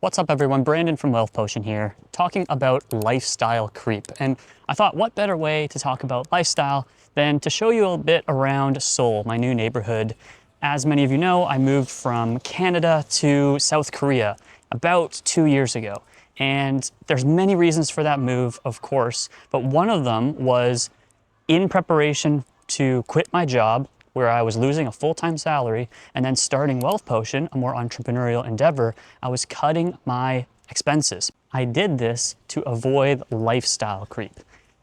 What's up everyone, Brandon from Wealth Potion here, talking about lifestyle creep. And I thought what better way to talk about lifestyle than to show you a bit around Seoul, my new neighborhood. As many of you know, I moved from Canada to South Korea about 2 years ago. And there's many reasons for that move, of course, but one of them was in preparation to quit my job where I was losing a full-time salary and then starting Wealth Potion, a more entrepreneurial endeavor. I was cutting my expenses. I did this to avoid lifestyle creep.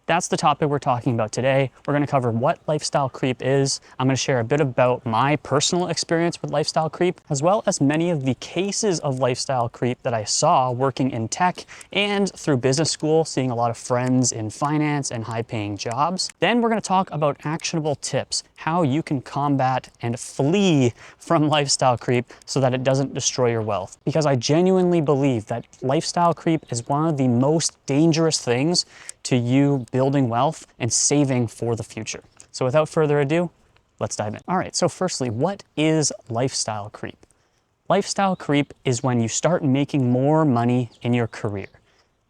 That's the topic we're talking about today. We're going to cover what lifestyle creep is. I'm going to share a bit about my personal experience with lifestyle creep, as well as many of the cases of lifestyle creep that I saw working in tech and through business school, seeing a lot of friends in finance and high-paying jobs. Then we're going to talk about actionable tips, how you can combat and flee from lifestyle creep so that it doesn't destroy your wealth. Because I genuinely believe that lifestyle creep is one of the most dangerous things to you building wealth and saving for the future. So without further ado, let's dive in. All right, so firstly, what is lifestyle creep? Lifestyle creep is when you start making more money in your career.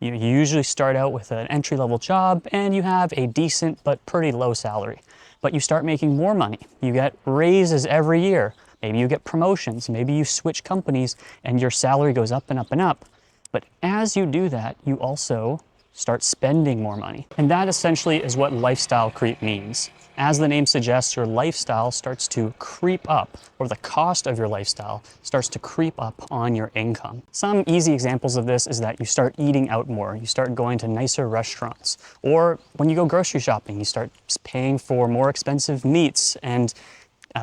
You usually start out with an entry-level job and you have a decent but pretty low salary. But you start making more money. You get raises every year. Maybe you get promotions. Maybe you switch companies and your salary goes up and up and up. But as you do that, you also start spending more money. And that essentially is what lifestyle creep means. As the name suggests, your lifestyle starts to creep up, or the cost of your lifestyle starts to creep up on your income. Some easy examples of this is that you start eating out more, you start going to nicer restaurants, or when you go grocery shopping, you start paying for more expensive meats and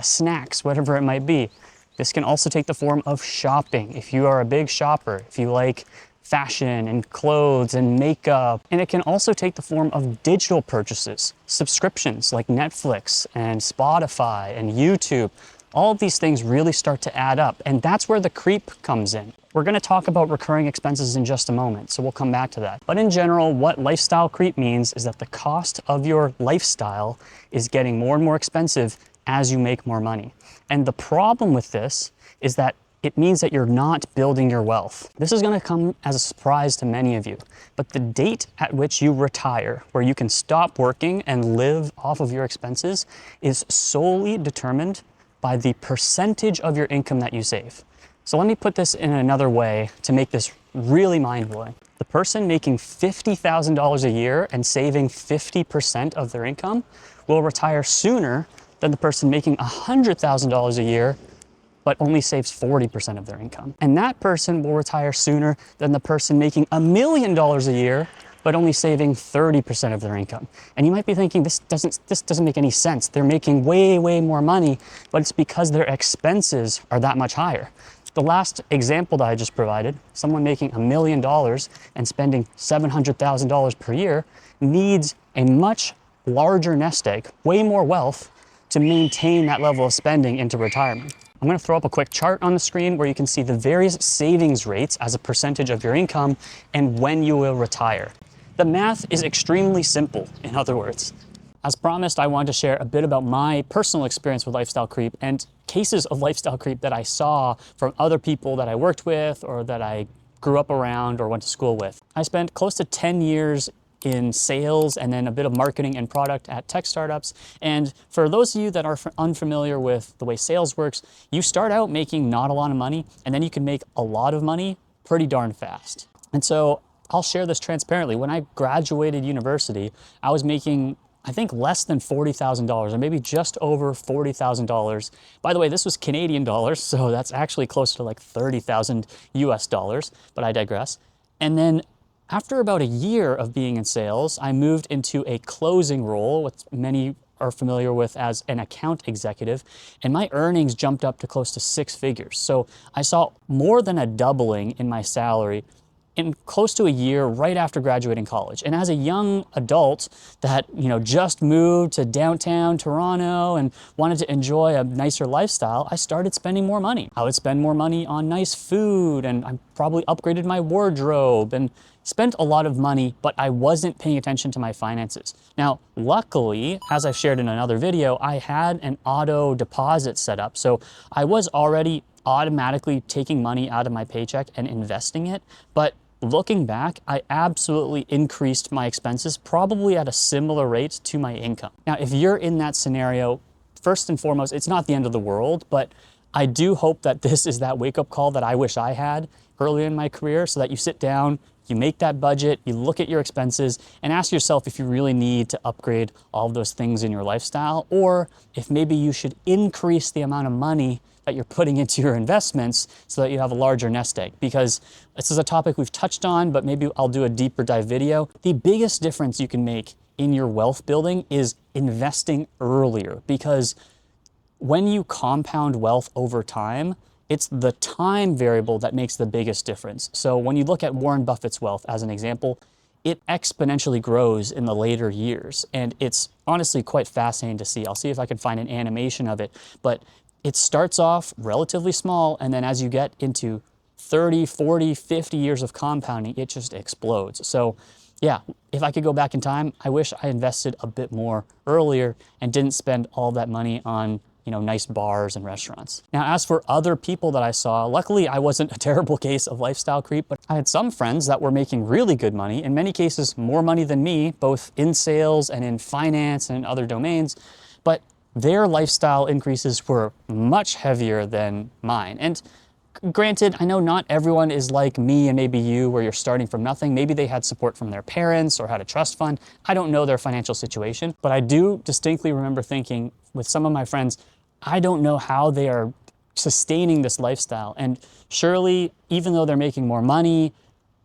snacks, whatever it might be. This can also take the form of shopping. If you are a big shopper, if you like fashion and clothes and makeup. And it can also take the form of digital purchases, subscriptions like Netflix and Spotify and YouTube. All of these things really start to add up, and that's where the creep comes in. We're going to talk about recurring expenses in just a moment, so we'll come back to that. But in general, what lifestyle creep means is that the cost of your lifestyle is getting more and more expensive as you make more money. And the problem with this is that it means that you're not building your wealth. This is going to come as a surprise to many of you, but the date at which you retire, where you can stop working and live off of your expenses, is solely determined by the percentage of your income that you save. So let me put this in another way to make this really mind-blowing. The person making $50,000 a year and saving 50% of their income will retire sooner than the person making $100,000 a year but only saves 40% of their income. And that person will retire sooner than the person making $1 million a year, but only saving 30% of their income. And you might be thinking, this doesn't make any sense. They're making way, way more money, but it's because their expenses are that much higher. The last example that I just provided, someone making $1 million and spending $700,000 per year needs a much larger nest egg, way more wealth to maintain that level of spending into retirement. I'm going to throw up a quick chart on the screen where you can see the various savings rates as a percentage of your income and when you will retire. The math is extremely simple, in other words. As promised, I wanted to share a bit about my personal experience with lifestyle creep and cases of lifestyle creep that I saw from other people that I worked with or that I grew up around or went to school with. I spent close to 10 years in sales and then a bit of marketing and product at tech startups. And for those of you that are unfamiliar with the way sales works, you start out making not a lot of money and then you can make a lot of money pretty darn fast. And so I'll share this transparently. When I graduated university, I was making, I think, less than $40,000 or maybe just over $40,000. By the way, this was Canadian dollars, so that's actually close to like 30,000 US dollars, but I digress. And then after about a year of being in sales, I moved into a closing role, what many are familiar with as an account executive, and my earnings jumped up to close to 6 figures. So I saw more than a doubling in my salary in close to a year right after graduating college. And as a young adult that, just moved to downtown Toronto and wanted to enjoy a nicer lifestyle, I started spending more money. I would spend more money on nice food, and I probably upgraded my wardrobe and spent a lot of money, but I wasn't paying attention to my finances. Now, luckily, as I've shared in another video, I had an auto deposit set up. So I was already automatically taking money out of my paycheck and investing it. But looking back, I absolutely increased my expenses probably at a similar rate to my income. Now, if you're in that scenario, first and foremost, it's not the end of the world, but I do hope that this is that wake-up call that I wish I had early in my career, so that you sit down, you make that budget, you look at your expenses, and ask yourself if you really need to upgrade all of those things in your lifestyle, or if maybe you should increase the amount of money that you're putting into your investments so that you have a larger nest egg. Because this is a topic we've touched on, but maybe I'll do a deeper dive video. The biggest difference you can make in your wealth building is investing earlier, because when you compound wealth over time, it's the time variable that makes the biggest difference. So when you look at Warren Buffett's wealth as an example, it exponentially grows in the later years. And it's honestly quite fascinating to see. I'll see if I can find an animation of it, but it starts off relatively small, and then as you get into 30, 40, 50 years of compounding, it just explodes. So yeah, if I could go back in time, I wish I invested a bit more earlier and didn't spend all that money on, nice bars and restaurants. Now, as for other people that I saw, luckily I wasn't a terrible case of lifestyle creep, but I had some friends that were making really good money, in many cases more money than me, both in sales and in finance and in other domains, but their lifestyle increases were much heavier than mine. And granted, I know not everyone is like me and maybe you, where you're starting from nothing. Maybe they had support from their parents or had a trust fund. I don't know their financial situation, but I do distinctly remember thinking with some of my friends, I don't know how they are sustaining this lifestyle. And surely, even though they're making more money,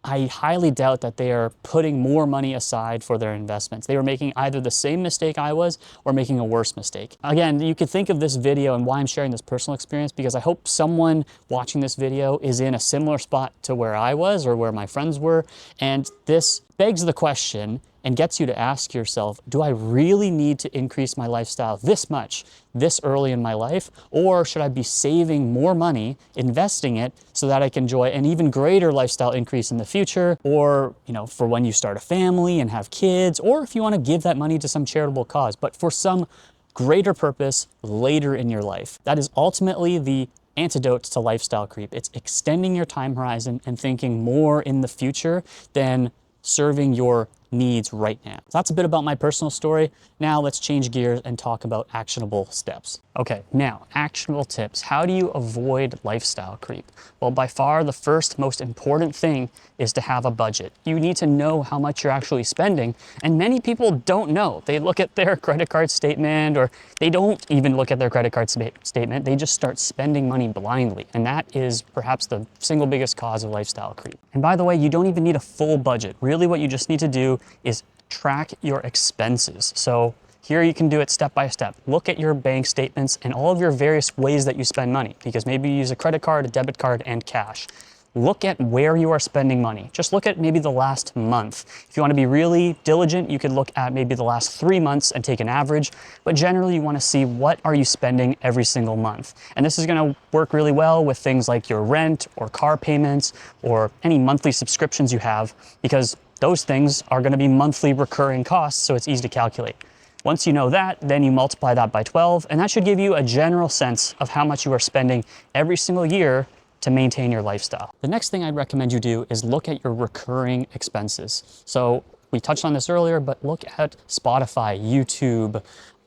I highly doubt that they are putting more money aside for their investments. They were making either the same mistake I was or making a worse mistake. Again, you could think of this video and why I'm sharing this personal experience, because I hope someone watching this video is in a similar spot to where I was or where my friends were. And this begs the question and gets you to ask yourself, do I really need to increase my lifestyle this much, this early in my life? Or should I be saving more money, investing it so that I can enjoy an even greater lifestyle increase in the future? Or, for when you start a family and have kids, or if you want to give that money to some charitable cause, but for some greater purpose later in your life. That is ultimately the antidote to lifestyle creep. It's extending your time horizon and thinking more in the future than serving your needs right now. So that's a bit about my personal story. Now let's change gears and talk about actionable steps. Okay, now actionable tips. How do you avoid lifestyle creep? Well, by far the first most important thing is to have a budget. You need to know how much you're actually spending, and many people don't know. They look at their credit card statement, or they don't even look at their credit card statement. They just start spending money blindly, and that is perhaps the single biggest cause of lifestyle creep. And by the way, you don't even need a full budget. Really, what you just need to do is track your expenses. So here you can do it step by step. Look at your bank statements and all of your various ways that you spend money, because maybe you use a credit card, a debit card, and cash. Look at where you are spending money. Just look at maybe the last month. If you want to be really diligent, you could look at maybe the last 3 months and take an average, but generally you want to see what are you spending every single month. And this is going to work really well with things like your rent or car payments or any monthly subscriptions you have, because those things are going to be monthly recurring costs, so it's easy to calculate. Once you know that, then you multiply that by 12, and that should give you a general sense of how much you are spending every single year to maintain your lifestyle. The next thing I'd recommend you do is look at your recurring expenses. So we touched on this earlier, but look at Spotify, YouTube,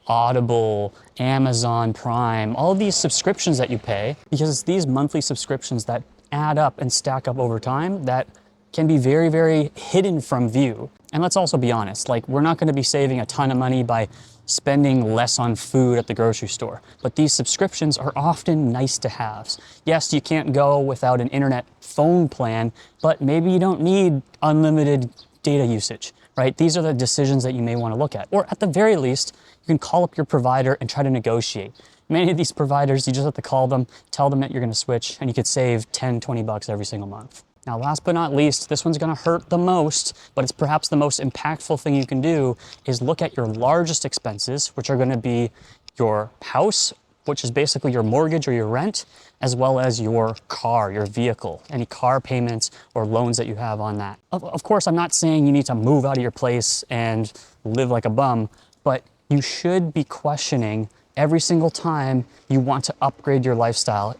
Audible, Amazon Prime, all of these subscriptions that you pay, because it's these monthly subscriptions that add up and stack up over time that can be very, very hidden from view. And let's also be honest, we're not going to be saving a ton of money by spending less on food at the grocery store, but these subscriptions are often nice to haves. Yes, you can't go without an internet phone plan, but maybe you don't need unlimited data usage, right? These are the decisions that you may want to look at. Or at the very least, you can call up your provider and try to negotiate. Many of these providers, you just have to call them, tell them that you're going to switch, and you could save 10, 20 bucks every single month. Now, last but not least, this one's gonna hurt the most, but it's perhaps the most impactful thing you can do, is look at your largest expenses, which are gonna be your house, which is basically your mortgage or your rent, as well as your car, your vehicle, any car payments or loans that you have on that. Of course, I'm not saying you need to move out of your place and live like a bum, but you should be questioning every single time you want to upgrade your lifestyle.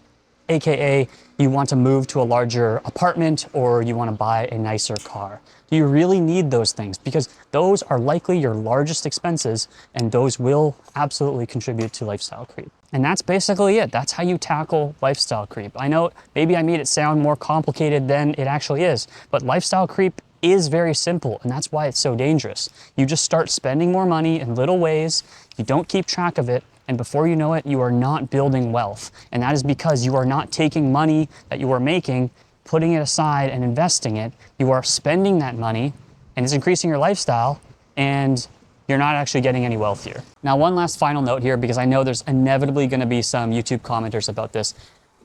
AKA you want to move to a larger apartment or you want to buy a nicer car. Do you really need those things? Because those are likely your largest expenses, and those will absolutely contribute to lifestyle creep. And that's basically it. That's how you tackle lifestyle creep. I know maybe I made it sound more complicated than it actually is, but lifestyle creep is very simple, and that's why it's so dangerous. You just start spending more money in little ways, you don't keep track of it, and before you know it, you are not building wealth. And that is because you are not taking money that you are making, putting it aside and investing it. You are spending that money, and it's increasing your lifestyle, and you're not actually getting any wealthier. Now, one last final note here, because I know there's inevitably gonna be some YouTube commenters about this.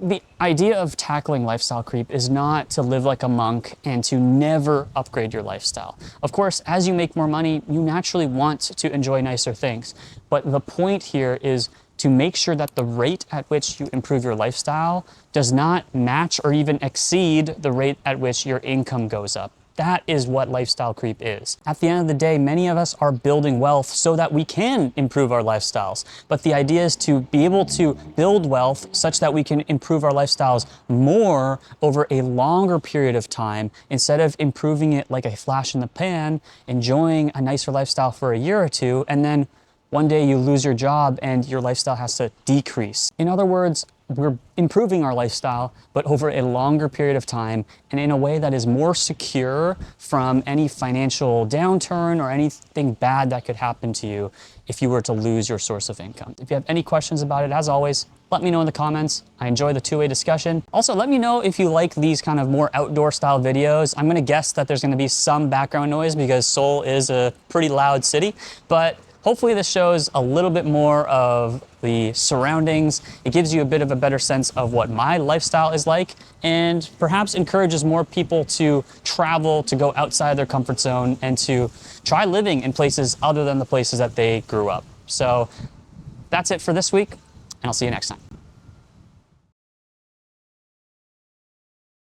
The idea of tackling lifestyle creep is not to live like a monk and to never upgrade your lifestyle. Of course, as you make more money, you naturally want to enjoy nicer things. But the point here is to make sure that the rate at which you improve your lifestyle does not match or even exceed the rate at which your income goes up. That is what lifestyle creep is. At the end of the day, many of us are building wealth so that we can improve our lifestyles. But the idea is to be able to build wealth such that we can improve our lifestyles more over a longer period of time, instead of improving it like a flash in the pan, enjoying a nicer lifestyle for a year or two, and then one day you lose your job and your lifestyle has to decrease. In other words, we're improving our lifestyle, but over a longer period of time and in a way that is more secure from any financial downturn or anything bad that could happen to you if you were to lose your source of income. If you have any questions about it, as always, let me know in the comments. I enjoy the two-way discussion. Also, let me know if you like these kind of more outdoor style videos. I'm gonna guess that there's gonna be some background noise because Seoul is a pretty loud city, but hopefully this shows a little bit more of the surroundings. It gives you a bit of a better sense of what my lifestyle is like, and perhaps encourages more people to travel, to go outside their comfort zone, and to try living in places other than the places that they grew up. So that's it for this week, and I'll see you next time.